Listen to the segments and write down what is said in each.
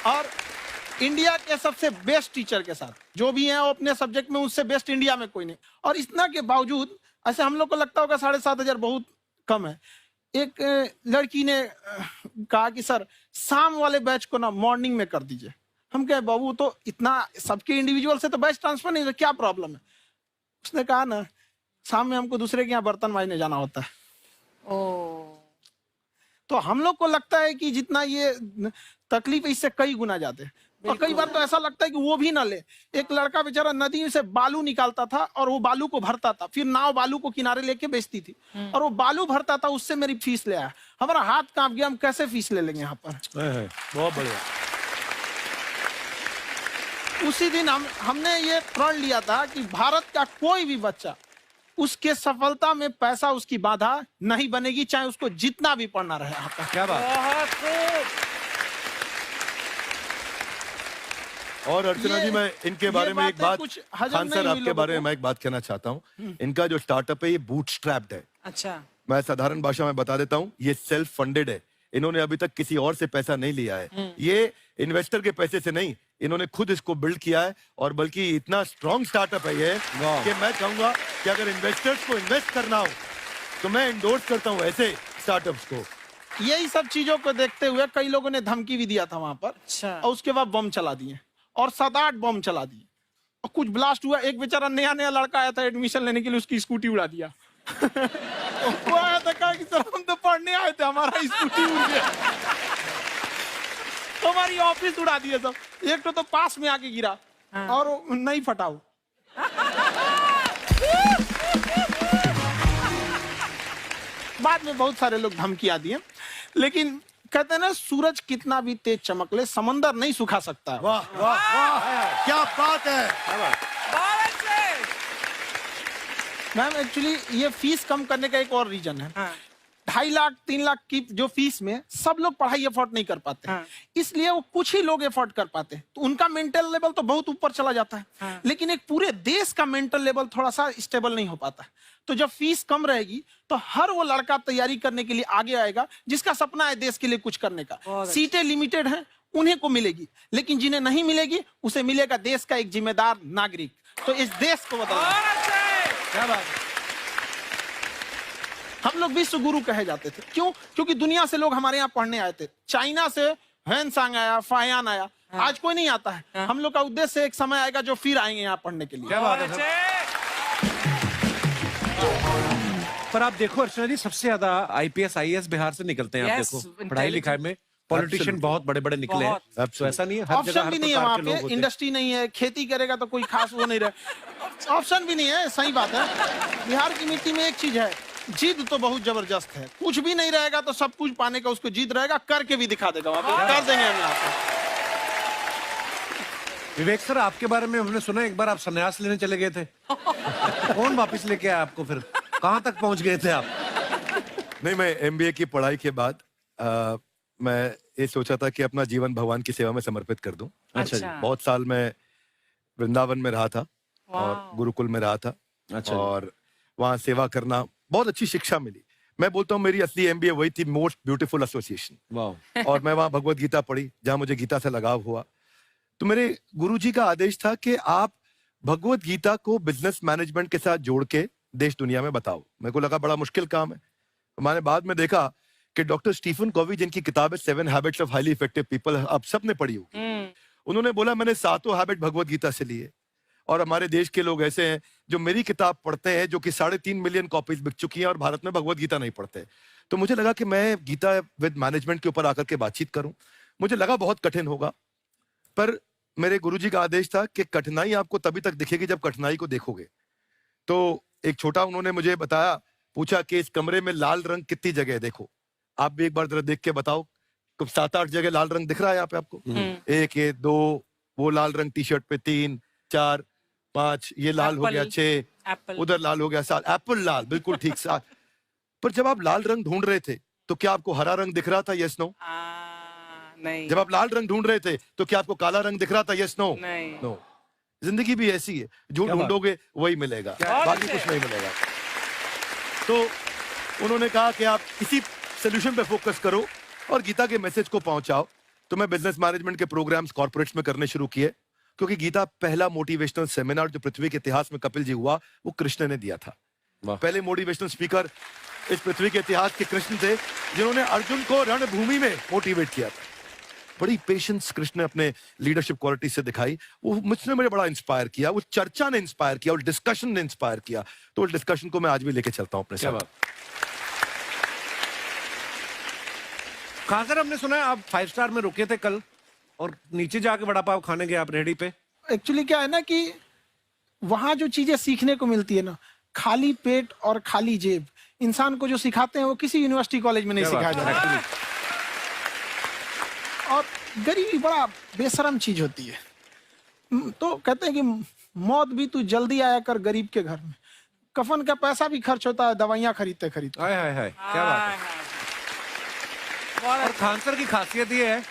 और इंडिया के सबसे बेस्ट टीचर के साथ जो भी हैं वो अपने सब्जेक्ट में उससे बेस्ट इंडिया में कोई नहीं। और इतना के बावजूद ऐसे हम लोग को लगता होगा 7,500 बहुत कम है। एक लड़की ने कहा कि सर शाम वाले बैच को ना मॉर्निंग में कर दीजिए। हम कहे बाबू तो इतना सबके इंडिविजुअल से तो बैच ट्रांसफर नहीं, क्या प्रॉब्लम है? उसने कहा ना शाम में हमको दूसरे के यहाँ बर्तन मांजने जाना होता है। तो हम लोग को लगता है कि जितना ये तकलीफ है इससे कई गुना ज्यादा है। और कई बार तो ऐसा लगता है कि वो भी ना ले। एक लड़का बेचारा नदी से बालू निकालता था और वो बालू को भरता था, फिर नाव बालू को किनारे लेके बेचती थी और वो बालू भरता था, उससे मेरी फीस ले आया। हमारा हाथ कांप गया, हम कैसे फीस ले लेंगे यहाँ पर। बहुत बढ़िया। उसी दिन हमने ये प्रण लिया था कि भारत का कोई भी बच्चा उसके सफलता में पैसा उसकी बाधा नहीं बनेगी, चाहे उसको जितना भी पढ़ना रहे। आपका क्या बात। और अर्चना जी मैं इनके बारे में एक बात, खान सर आपके बारे में मैं एक बात कहना चाहता हूँ। इनका जो स्टार्टअप है ये बूटस्ट्रैप्ड है। अच्छा, मैं साधारण भाषा में बता देता हूँ, ये सेल्फ फंडेड है। इन्होंने अभी तक किसी और से पैसा नहीं लिया है। ये इन्वेस्टर के पैसे से नहीं, इन्होंने खुद इसको बिल्ड किया है। और बल्कि इतना स्ट्रॉन्ग स्टार्टअप है ये कि मैं कहूंगा कि अगर इन्वेस्टर्स को इन्वेस्ट करना हो तो मैं इंडोर्स करता हूँ ऐसे स्टार्टअप्स को। यही सब चीजों को देखते हुए कई लोगों ने धमकी भी दिया था वहां पर। अच्छा। और उसके बाद बम चला दिए और 7-8 बम चला दिए और कुछ ब्लास्ट हुआ। एक बेचारा नया लड़का आया था एडमिशन लेने के लिए, उसकी स्कूटी उड़ा दिया। वो आया था, कहा कि सर हम तो पढ़ने आए थे, हमारा स्कूटी उड़ गया। हमारी ऑफिस उड़ा दिए सब। एक तो पास में आके गिरा और नहीं फटा वो। बाद में बहुत सारे लोग धमकियां दिए, लेकिन कहते हैं ना सूरज कितना भी तेज चमक ले समंदर नहीं सुखा सकता है। वाह वाह वाह, क्या बात है। मैम एक्चुअली ये फीस कम करने का एक और रीजन है। 2.5 लाख 3 लाख की जो फीस में सब लोग पढ़ाई अफोर्ड नहीं कर पाते। इसलिए वो कुछ ही लोग अफोर्ड कर पाते हैं, तो उनका मेंटल लेवल तो बहुत ऊपर चला जाता है। लेकिन एक पूरे देश का मेंटल लेवल थोड़ा सा स्टेबल नहीं हो पाता। तो जब फीस कम रहेगी तो हर वो लड़का तैयारी करने के लिए आगे आएगा जिसका सपना है देश के लिए कुछ करने का। सीटें लिमिटेड हैं, उन्हें को मिलेगी, लेकिन जिन्हें नहीं मिलेगी उसे मिलेगा देश का एक जिम्मेदार नागरिक। तो इस देश को बदलना। क्या बात है। हम लोग विश्व गुरु कहे जाते थे, क्यों? क्योंकि दुनिया से लोग हमारे यहाँ पढ़ने आए थे। चाइना से ह्वेनसांग आया, फायान आया, आज कोई नहीं आता है। हम लोग का उद्देश्य एक समय आएगा जो फिर आएंगे यहाँ पढ़ने के लिए। क्या बात है। पर आप देखो अर्चना जी, सबसे ज्यादा IPS IAS बिहार से निकलते हैं। आप देखो पढ़ाई लिखाई में पॉलिटिशियन बहुत बड़े बड़े निकले हैं। तो ऐसा नहीं है, हर जगह ऑप्शन भी नहीं है वहाँ पे, इंडस्ट्री नहीं है, खेती करेगा तो कोई खास वो नहीं रहे। ऑप्शन भी नहीं है, सही बात है। बिहार की मिट्टी में एक चीज है, जिद तो बहुत जबरदस्त है। कुछ भी नहीं रहेगा तो सब कुछ पाने का उसको जिद रहेगा, करके भी दिखा देगा। वहाँ पे कर देंगे हम आपको। विवेक सर, आपके बारे में हमने सुना एक बार आप संन्यास लेने चले गए थे। कौन वापस लेके आया आपको? फिर कहाँ तक पहुंच गए थे आप? नहीं, मैं MBA की पढ़ाई के बाद मैं ये सोचा था कि अपना जीवन भगवान की सेवा में समर्पित कर दूं। अच्छा जी। बहुत साल मैं वृंदावन में रहा था और गुरुकुल में रहा था। अच्छा। और वहाँ सेवा करना, बहुत अच्छी शिक्षा मिली। मैं बोलता हूँ मेरी असली MBA वही थी, मोस्ट ब्यूटीफुल एसोसिएशन। वाह। और मैं वहाँ भगवत गीता पढ़ी, जहाँ मुझे गीता से लगाव हुआ। तो मेरे गुरुजी का आदेश था कि आप भगवत गीता को बिजनेस मैनेजमेंट के साथ जोड़ के देश दुनिया में बताओ। मेरे को लगा बड़ा मुश्किल काम है। मैंने बाद में देखा कि डॉक्टर स्टीफन कॉवी, जिनकी किताब है 7 habits of highly effective people, आप सबने पढ़ी होगी। उन्होंने बोला मैंने 7 हैबिट भगवत गीता से लिए। और हमारे देश के लोग ऐसे हैं जो मेरी किताब पढ़ते हैं, जो कि 3.5 मिलियन कॉपीज बिक चुकी हैं, और भारत में भगवत गीता नहीं पढ़ते। तो मुझे लगा कि मैं गीता विद मैनेजमेंट के ऊपर आकर के बातचीत करूं। मुझे लगा बहुत कठिन होगा, पर मेरे गुरुजी का आदेश था कि कठिनाई आपको तभी तक दिखेगी जब कठिनाई को देखोगे। तो एक छोटा उन्होंने मुझे बताया, पूछा कि इस कमरे में लाल रंग कितनी जगह है, देखो आप भी एक बार जरा देख के बताओ। तो 7-8 जगह लाल रंग दिख रहा है यहाँ पे आपको। 1 ये 2, वो लाल रंग टी शर्ट पे 3 4 5, ये लाल हो गया 6, उधर लाल हो गया 7, एप्पल लाल, बिल्कुल ठीक 7। पर जब आप लाल रंग ढूंढ रहे थे तो क्या आपको हरा रंग दिख रहा था? Yes no? नहीं। जब आप लाल रंग ढूंढ रहे थे तो क्या आपको काला रंग दिख रहा था? Yes no? नहीं। नो। जिंदगी भी ऐसी है, जो ढूंढोगे वही मिलेगा, बाकी कुछ नहीं मिलेगा। तो उन्होंने कहा कि आप इसी सोल्यूशन पे फोकस करो और गीता के मैसेज को पहुंचाओ। तो मैं बिजनेस मैनेजमेंट के प्रोग्राम्स कॉर्पोरेट्स में करने शुरू किए, क्योंकि गीता पहला मोटिवेशनल सेमिनार जो पृथ्वी के इतिहास में कपिल जी हुआ, वो कृष्ण ने दिया था। पहले मोटिवेशनल स्पीकर इस पृथ्वी के इतिहास के कृष्ण थे, जिन्होंने अर्जुन को रणभूमि में मोटिवेट किया था। बड़ी पेशेंस कृष्ण ने अपने लीडरशिप क्वालिटी से दिखाई। वो मुझने मुझे बड़ा इंस्पायर किया, वो चर्चा ने इंस्पायर किया, वो डिस्कशन ने इंस्पायर किया। तो उस डिस्कशन को मैं आज भी लेके चलता हूं अपने साथ। खासकर हमने सुना है आप 5 स्टार में रुके थे कल, और नीचे जाके वड़ा पाव खाने गए आप रेहड़ी पे। एक्चुअली क्या है ना कि वहां जो चीजें सीखने को मिलती है ना, खाली पेट और खाली जेब इंसान को जो सिखाते हैं वो किसी यूनिवर्सिटी कॉलेज में नहीं सिखाया जाता। और गरीबी बड़ा बेशरम चीज होती है। तो कहते हैं कि मौत भी तू जल्दी आया कर गरीब के घर में। कफन का पैसा भी खर्च होता है दवाइयां खरीदते खरीदते। हाय हाय हाय, क्या बात है। और खान सर की खासियत ये है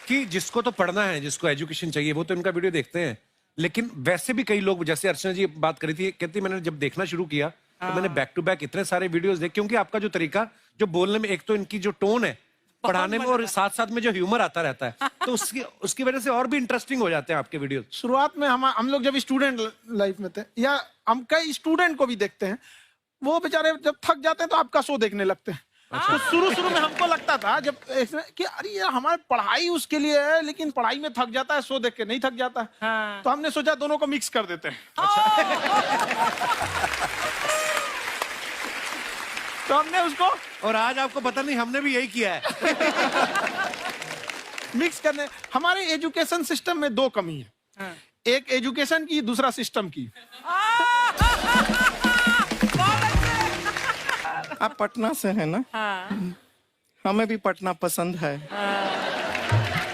कि जिसको तो पढ़ना है, जिसको एजुकेशन चाहिए, वो तो इनका वीडियो देखते हैं। लेकिन वैसे भी कई लोग, जैसे अर्चना जी बात करी थी, कहती मैंने जब देखना शुरू किया तो मैंने बैक टू बैक इतने सारे वीडियोस देखे, क्योंकि आपका जो तरीका जो बोलने में, एक तो इनकी जो टोन है पढ़ाने में, और साथ साथ में जो ह्यूमर आता रहता है, तो उसकी वजह से और भी इंटरेस्टिंग हो जाते हैं आपके वीडियो। शुरुआत में हम लोग जब स्टूडेंट लाइफ में थे, या हम कई स्टूडेंट को भी देखते हैं, वो बेचारे जब थक जाते हैं तो आपका शो देखने लगते हैं। तो शुरू में हमको लगता था जब कि अरे यार हमारी पढ़ाई उसके लिए है, लेकिन पढ़ाई में थक जाता है, शो देख के नहीं थक जाता है। हाँ। तो हमने सोचा दोनों को मिक्स कर देते हैं। तो हमने उसको, और आज आपको पता नहीं हमने भी यही किया है। मिक्स करने। हमारे एजुकेशन सिस्टम में 2 कमी है। हाँ। एक एजुकेशन की, दूसरा सिस्टम की। आप पटना से हैं ना? हाँ। हमें भी पटना पसंद है। हाँ।